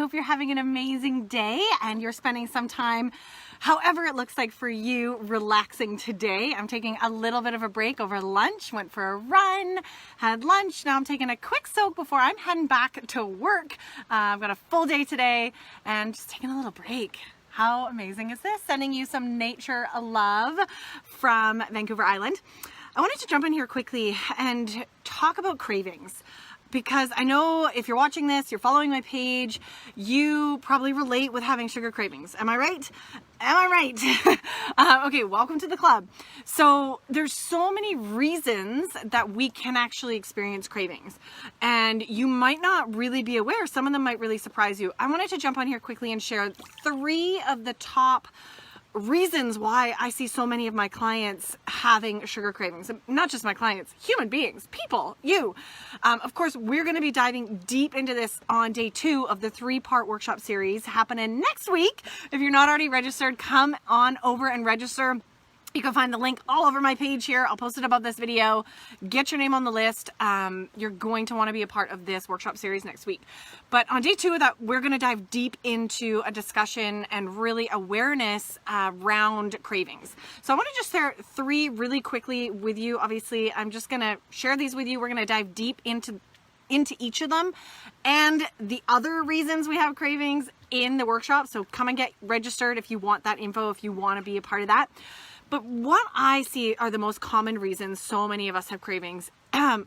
hope you're having an amazing day and you're spending some time, however it looks like for you, relaxing today. I'm taking a little bit of a break over lunch, went for a run, had lunch. Now I'm taking a quick soak before I'm heading back to work. I've got a full day today and just taking a little break. How amazing is this? Sending you some nature love from Vancouver Island. I wanted to jump in here quickly and talk about cravings, because I know if you're watching this, you're following my page, you probably relate with having sugar cravings. Am I right? Am I right? Okay, welcome to the club. So there's so many reasons that we can actually experience cravings, and you might not really be aware. Some of them might really surprise you. I wanted to jump on here quickly and share 3 of the top reasons why I see so many of my clients having sugar cravings. Not just my clients, human beings, people, you. Of course, we're going to be diving deep into this on day 2 of the 3-part workshop series happening next week. If you're not already registered, come on over and register. You can find the link all over my page here. I'll post it above this video. Get your name on the list. You're going to want to be a part of this workshop series next week. But on day 2 of that, we're going to dive deep into a discussion and really awareness around cravings. So I want to just share 3 really quickly with you. Obviously, I'm just going to share these with you. We're going to dive deep into each of them and the other reasons we have cravings in the workshop. So come and get registered if you want that info, if you want to be a part of that. But what I see are the most common reasons so many of us have cravings.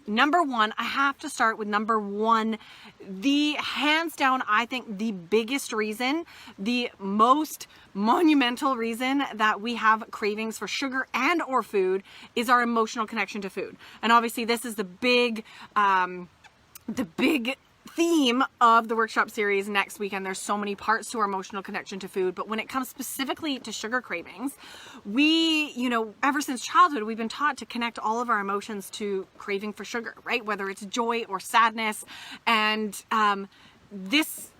Number 1, I have to start with number 1. The hands down, I think the biggest reason, the most monumental reason that we have cravings for sugar and or food is our emotional connection to food. And obviously this is the big theme of the workshop series next weekend. There's so many parts to our emotional connection to food, but when it comes specifically to sugar cravings, we, ever since childhood, we've been taught to connect all of our emotions to craving for sugar, right? Whether it's joy or sadness. And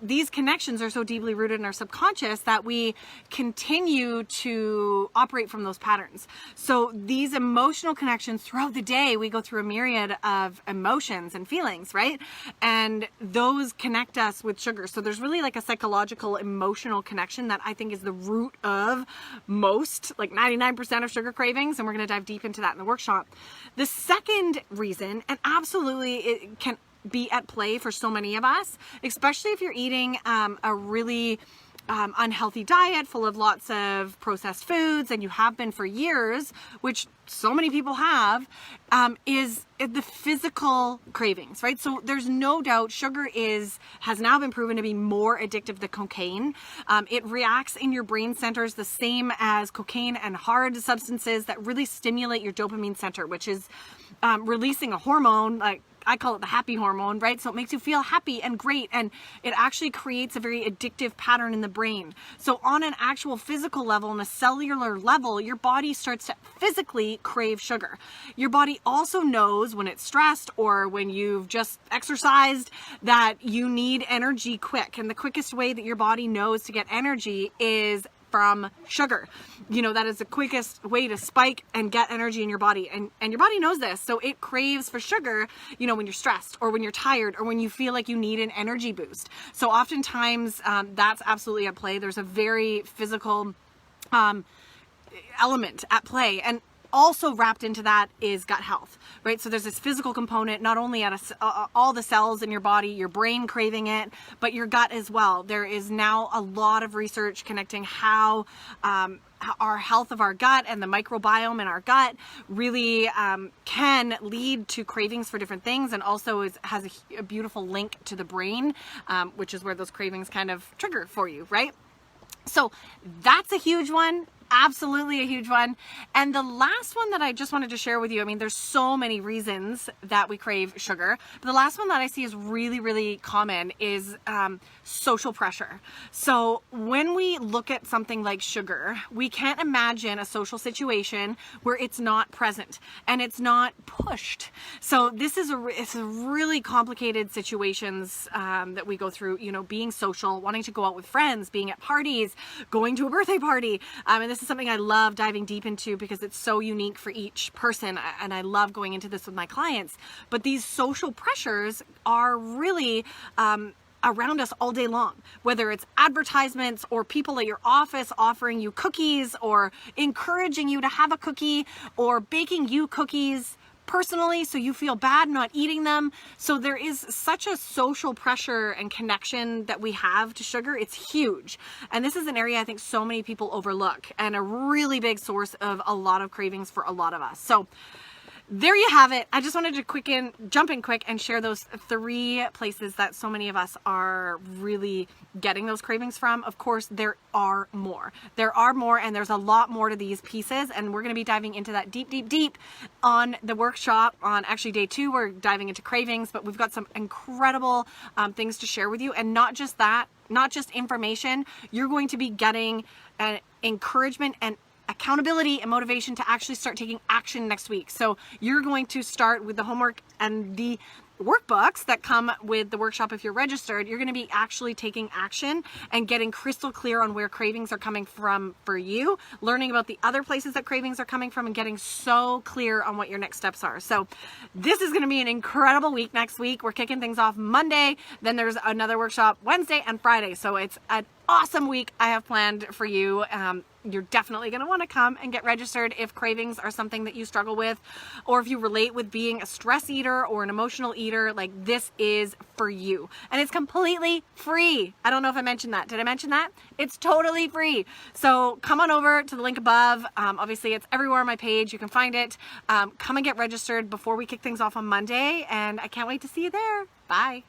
these connections are so deeply rooted in our subconscious that we continue to operate from those patterns. So these emotional connections throughout the day, we go through a myriad of emotions and feelings, right? And those connect us with sugar. So there's really like a psychological emotional connection that I think is the root of most, like 99% of sugar cravings. And we're going to dive deep into that in the workshop. The second reason, and absolutely it can be at play for so many of us, especially if you're eating a really unhealthy diet full of lots of processed foods, and you have been for years, which so many people have, is the physical cravings, right? So there's no doubt sugar has now been proven to be more addictive than cocaine. It reacts in your brain centers the same as cocaine and hard substances that really stimulate your dopamine center, which is releasing a hormone, like I call it the happy hormone, right? So it makes you feel happy and great, and it actually creates a very addictive pattern in the brain. So on an actual physical level, on a cellular level, your body starts to physically crave sugar. Your body also knows when it's stressed or when you've just exercised that you need energy quick. And the quickest way that your body knows to get energy is from sugar. That is the quickest way to spike and get energy in your body. And your body knows this. So it craves for sugar, when you're stressed or when you're tired or when you feel like you need an energy boost. So oftentimes that's absolutely at play. There's a very physical element at play. And also wrapped into that is gut health, right? So there's this physical component, not only at all the cells in your body, your brain craving it, but your gut as well. There is now a lot of research connecting how our health of our gut and the microbiome in our gut really can lead to cravings for different things, and also has a beautiful link to the brain, which is where those cravings kind of trigger for you, right? So that's a huge one. Absolutely a huge one. And the last one that I just wanted to share with you, there's so many reasons that we crave sugar, but the last one that I see is really, really common is social pressure. So when we look at something like sugar, we can't imagine a social situation where it's not present and it's not pushed. So this is it's a really complicated situations that we go through, being social, wanting to go out with friends, being at parties, going to a birthday party. And this is something I love diving deep into because it's so unique for each person, and I love going into this with my clients. But these social pressures are really around us all day long, whether it's advertisements or people at your office offering you cookies or encouraging you to have a cookie or baking you cookies personally so you feel bad not eating them. So there is such a social pressure and connection that we have to sugar. It's huge. And this is an area I think so many people overlook and a really big source of a lot of cravings for a lot of us. So there you have it. I just wanted to jump in quick and share those 3 places that so many of us are really getting those cravings from. Of course, there are more. There are more, and there's a lot more to these pieces, and we're going to be diving into that deep on the workshop. On actually day 2, we're diving into cravings, but we've got some incredible things to share with you. And not just that, not just information, you're going to be getting an encouragement and accountability and motivation to actually start taking action next week. So you're going to start with the homework and the workbooks that come with the workshop. If you're registered, you're going to be actually taking action and getting crystal clear on where cravings are coming from for you, learning about the other places that cravings are coming from, and getting so clear on what your next steps are. So this is going to be an incredible week next week. We're kicking things off Monday. Then there's another workshop Wednesday and Friday. So it's an awesome week I have planned for you. You're definitely going to want to come and get registered if cravings are something that you struggle with, or if you relate with being a stress eater or an emotional eater. Like, this is for you, and it's completely free. I don't know if I mentioned that. Did I mention that? It's totally free. So come on over to the link above. Obviously it's everywhere on my page. You can find it. Come and get registered before we kick things off on Monday, and I can't wait to see you there. Bye.